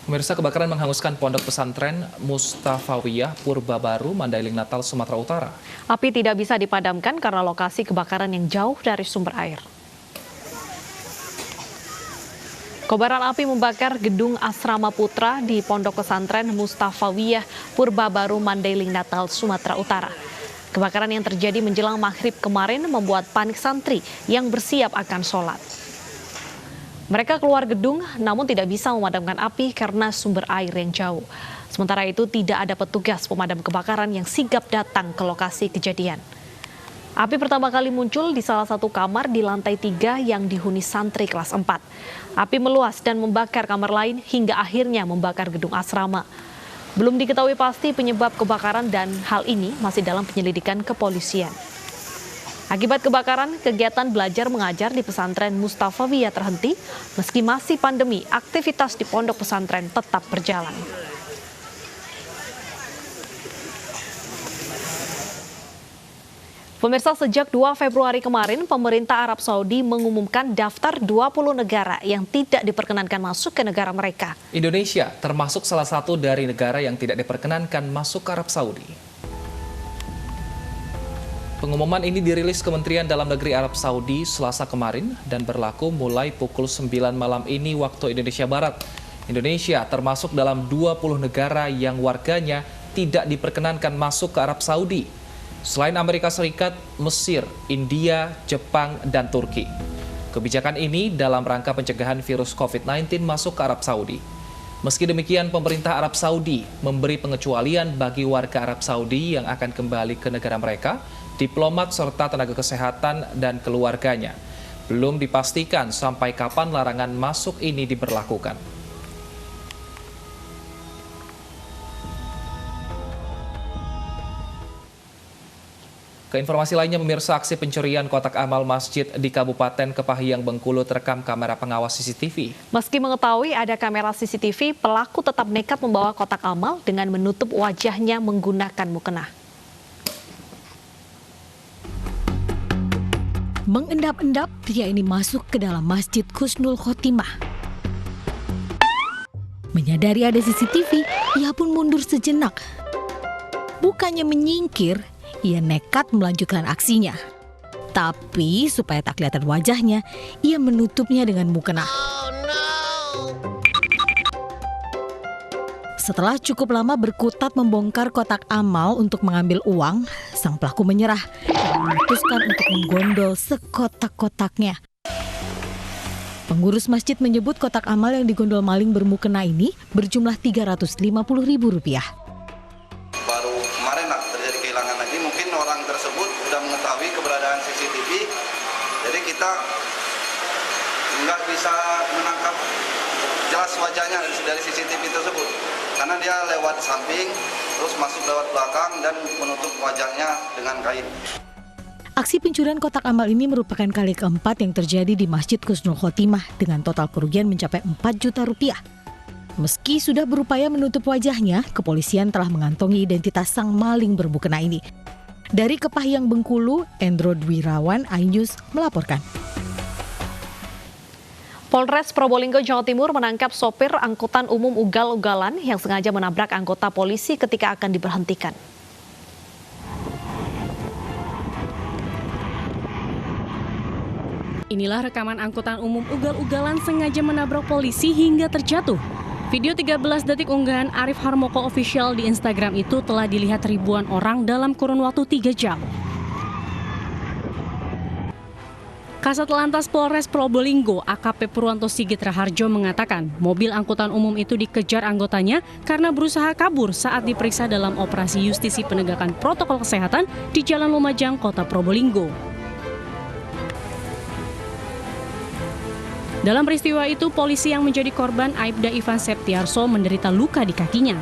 Pemirsa, kebakaran menghanguskan pondok pesantren Mustafawiyah Purbabaru, Mandailing Natal, Sumatera Utara. Api tidak bisa dipadamkan karena lokasi kebakaran yang jauh dari sumber air. Kobaran api membakar gedung asrama putra di pondok pesantren Mustafawiyah Purbabaru, Mandailing Natal, Sumatera Utara. Kebakaran yang terjadi menjelang maghrib kemarin membuat panik santri yang bersiap akan sholat. Mereka keluar gedung namun tidak bisa memadamkan api karena sumber air yang jauh. Sementara itu tidak ada petugas pemadam kebakaran yang sigap datang ke lokasi kejadian. Api pertama kali muncul di salah satu kamar di lantai 3 yang dihuni santri kelas 4. Api meluas dan membakar kamar lain hingga akhirnya membakar gedung asrama. Belum diketahui pasti penyebab kebakaran dan hal ini masih dalam penyelidikan kepolisian. Akibat kebakaran, kegiatan belajar mengajar di pesantren Mustafawiyah terhenti, meski masih pandemi, aktivitas di pondok pesantren tetap berjalan. Pemirsa, sejak 2 Februari kemarin, pemerintah Arab Saudi mengumumkan daftar 20 negara yang tidak diperkenankan masuk ke negara mereka. Indonesia termasuk salah satu dari negara yang tidak diperkenankan masuk ke Arab Saudi. Pengumuman ini dirilis Kementerian Dalam Negeri Arab Saudi Selasa kemarin dan berlaku mulai pukul 9 malam ini waktu Indonesia Barat. Indonesia termasuk dalam 20 negara yang warganya tidak diperkenankan masuk ke Arab Saudi. Selain Amerika Serikat, Mesir, India, Jepang, dan Turki. Kebijakan ini dalam rangka pencegahan virus COVID-19 masuk ke Arab Saudi. Meski demikian, pemerintah Arab Saudi memberi pengecualian bagi warga Arab Saudi yang akan kembali ke negara mereka, diplomat serta tenaga kesehatan dan keluarganya. Belum dipastikan sampai kapan larangan masuk ini diberlakukan. Keinformasi lainnya, pemirsa, aksi pencurian kotak amal masjid di Kabupaten Kepahyang, Bengkulu terekam kamera pengawas CCTV. Meski mengetahui ada kamera CCTV, pelaku tetap nekat membawa kotak amal dengan menutup wajahnya menggunakan mukena. Mengendap-endap, pria ini masuk ke dalam Masjid Husnul Khotimah. Menyadari ada CCTV, ia pun mundur sejenak. Bukannya menyingkir, ia nekat melanjutkan aksinya. Tapi supaya tak kelihatan wajahnya, ia menutupnya dengan mukena. Setelah cukup lama berkutat membongkar kotak amal untuk mengambil uang, sang pelaku menyerah dan memutuskan untuk menggondol sekotak-kotaknya. Pengurus masjid menyebut kotak amal yang digondol maling bermukena ini berjumlah Rp350.000. Baru kemarin terjadi kehilangan lagi, mungkin orang tersebut sudah mengetahui keberadaan CCTV, jadi kita nggak bisa menangkap jelas wajahnya dari CCTV tersebut, karena dia lewat samping, terus masuk lewat belakang dan menutup wajahnya dengan kain. Aksi pencurian kotak amal ini merupakan kali keempat yang terjadi di Masjid Husnul Khotimah dengan total kerugian mencapai Rp4 juta. Meski sudah berupaya menutup wajahnya, kepolisian telah mengantongi identitas sang maling bermukena ini. Dari Kepahyang, Bengkulu, Endro Dwirawan, iNews melaporkan. Polres Probolinggo, Jawa Timur menangkap sopir angkutan umum ugal-ugalan yang sengaja menabrak anggota polisi ketika akan diberhentikan. Inilah rekaman angkutan umum ugal-ugalan sengaja menabrak polisi hingga terjatuh. Video 13 detik unggahan Arif Harmoko Official di Instagram itu telah dilihat ribuan orang dalam kurun waktu 3 jam. Kasat Lantas Polres Probolinggo, AKP Purwanto Sigit Raharjo mengatakan mobil angkutan umum itu dikejar anggotanya karena berusaha kabur saat diperiksa dalam operasi justisi penegakan protokol kesehatan di Jalan Lumajang, Kota Probolinggo. Dalam peristiwa itu, polisi yang menjadi korban Aibda Ivan Septiarso menderita luka di kakinya.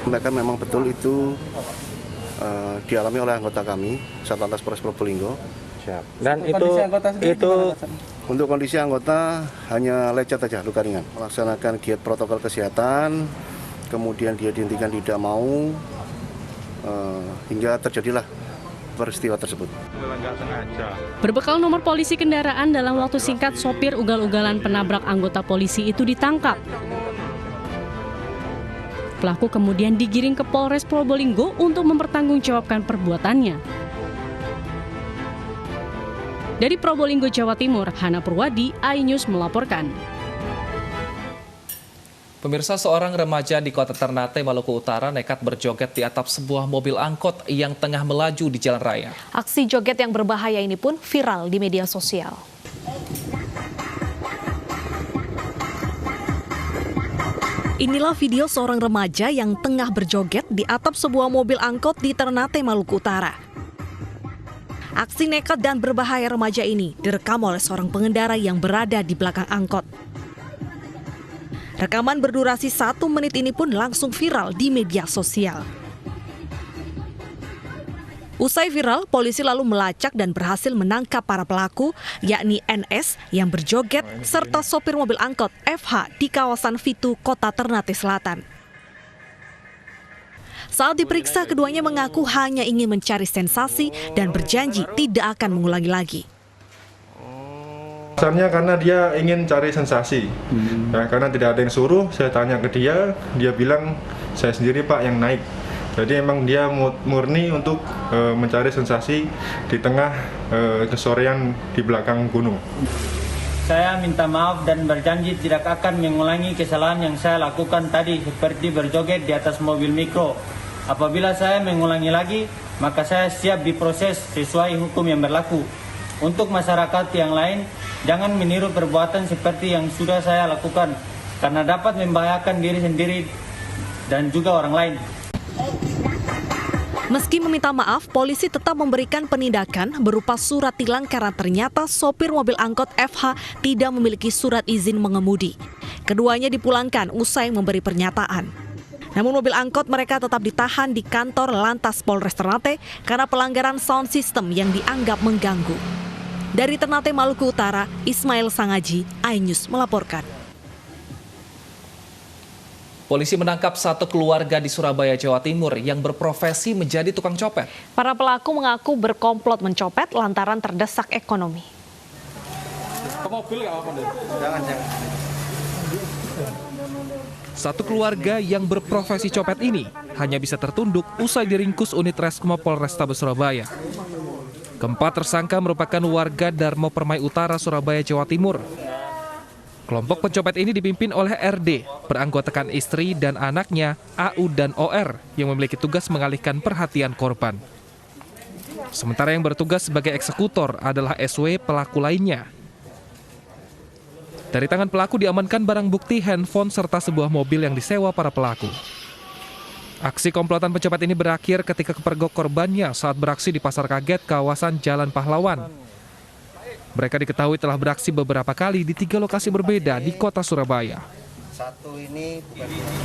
Mereka memang betul itu dialami oleh anggota kami, Satlantas Polres Probolinggo. Dan untuk kondisi anggota hanya lecet saja, luka ringan. Melaksanakan giat protokol kesehatan, kemudian dia dihentikan tidak mau, hingga terjadilah peristiwa tersebut. Berbekal nomor polisi kendaraan, dalam waktu singkat sopir ugal-ugalan penabrak anggota polisi itu ditangkap. Pelaku kemudian digiring ke Polres Probolinggo untuk mempertanggungjawabkan perbuatannya. Dari Probolinggo, Jawa Timur, Hana Purwadi, iNews melaporkan. Pemirsa, seorang remaja di Kota Ternate, Maluku Utara nekat berjoget di atap sebuah mobil angkot yang tengah melaju di jalan raya. Aksi joget yang berbahaya ini pun viral di media sosial. Inilah video seorang remaja yang tengah berjoget di atap sebuah mobil angkot di Ternate, Maluku Utara. Aksi nekat dan berbahaya remaja ini direkam oleh seorang pengendara yang berada di belakang angkot. Rekaman berdurasi 1 menit ini pun langsung viral di media sosial. Usai viral, polisi lalu melacak dan berhasil menangkap para pelaku, yakni NS yang berjoget serta sopir mobil angkot FH di kawasan Fitu, Kota Ternate Selatan. Saat diperiksa, keduanya mengaku hanya ingin mencari sensasi dan berjanji tidak akan mengulangi lagi. Dasarnya karena dia ingin cari sensasi, ya, karena tidak ada yang suruh. Saya tanya ke dia bilang saya sendiri Pak yang naik. Jadi emang dia murni untuk mencari sensasi di tengah kesorean di belakang gunung. Saya minta maaf dan berjanji tidak akan mengulangi kesalahan yang saya lakukan tadi, seperti berjoget di atas mobil mikro. Apabila saya mengulangi lagi, maka saya siap diproses sesuai hukum yang berlaku. Untuk masyarakat yang lain, jangan meniru perbuatan seperti yang sudah saya lakukan, karena dapat membahayakan diri sendiri dan juga orang lain. Meski meminta maaf, polisi tetap memberikan penindakan berupa surat tilang karena ternyata sopir mobil angkot FH tidak memiliki surat izin mengemudi. Keduanya dipulangkan usai memberi pernyataan. Namun mobil angkot mereka tetap ditahan di kantor Lantas Polres Ternate karena pelanggaran sound system yang dianggap mengganggu. Dari Ternate, Maluku Utara, Ismail Sangaji, iNews melaporkan. Polisi menangkap satu keluarga di Surabaya, Jawa Timur yang berprofesi menjadi tukang copet. Para pelaku mengaku berkomplot mencopet lantaran terdesak ekonomi. Satu keluarga yang berprofesi copet ini hanya bisa tertunduk usai diringkus unit Reskrim Polrestabes Surabaya. Keempat tersangka merupakan warga Darmo Permai Utara, Surabaya, Jawa Timur. Kelompok pencopet ini dipimpin oleh RD, beranggotakan istri dan anaknya AU dan OR yang memiliki tugas mengalihkan perhatian korban. Sementara yang bertugas sebagai eksekutor adalah SW, pelaku lainnya. Dari tangan pelaku diamankan barang bukti handphone serta sebuah mobil yang disewa para pelaku. Aksi komplotan pencopet ini berakhir ketika kepergok korbannya saat beraksi di Pasar Kaget, kawasan Jalan Pahlawan. Mereka diketahui telah beraksi beberapa kali di 3 lokasi berbeda di kota Surabaya.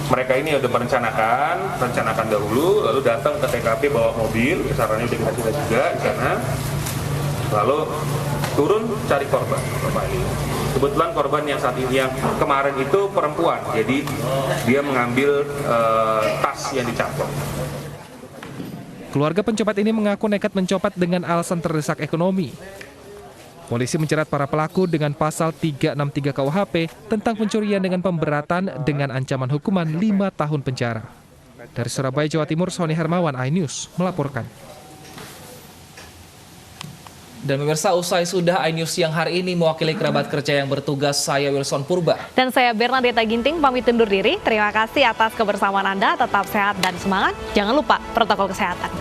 Mereka ini udah merencanakan dahulu, lalu datang ke TKP bawa mobil, sarannya udah kita juga di sana, lalu turun cari korban ini. Kebetulan korban yang saat ini yang kemarin itu perempuan, jadi dia mengambil tas yang dicapok. Keluarga pencopet ini mengaku nekat mencopet dengan alasan terdesak ekonomi. Polisi menjerat para pelaku dengan pasal 363 KUHP tentang pencurian dengan pemberatan dengan ancaman hukuman 5 tahun penjara. Dari Surabaya, Jawa Timur, Sony Hermawan, iNews melaporkan. Dan pemirsa, usai sudah iNews yang hari ini mewakili kerabat kerja yang bertugas, saya Wilson Purba. Dan saya Bernadetta Ginting pamit undur diri. Terima kasih atas kebersamaan Anda, tetap sehat dan semangat. Jangan lupa protokol kesehatan.